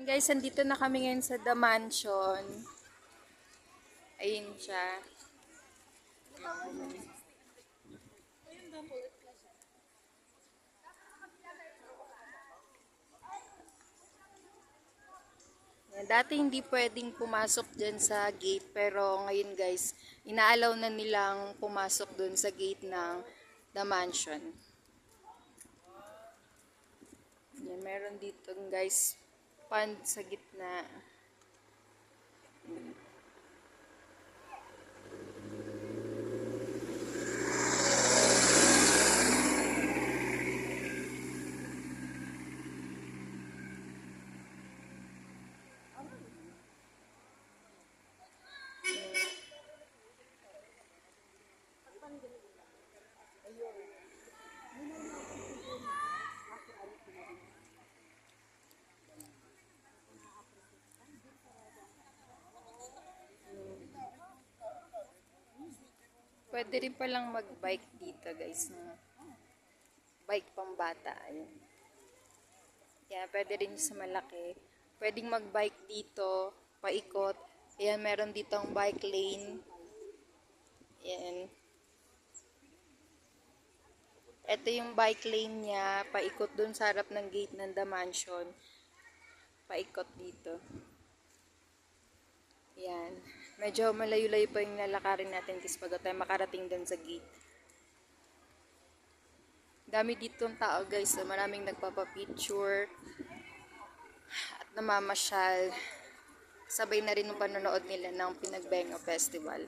Guys, andito na kami ngayon sa The Mansion. Ayun siya. Yan, dati hindi pwedeng pumasok dyan sa gate, pero ngayon guys, inaalaw na nilang pumasok dun sa gate ng The Mansion. Yan, meron dito guys, pond sa gitna. Pwede rin palang mag-bike dito guys. No? Bike pang bata. Ayun. Yan, pwede rin sa malaki. Pwedeng mag-bike dito, paikot. Ayan, meron dito ang bike lane. Ayan. Ito yung bike lane niya, paikot dun sa harap ng gate ng The Mansion. Paikot dito. Ayan. Medyo malayo-layo pa yung lalakarin natin kasi bago tayo makarating dun sa gate. Dami dito ng tao guys. So maraming nagpapapicture at namamasyal. Sabay na rin yung panonood nila ng Pinagbenga Festival.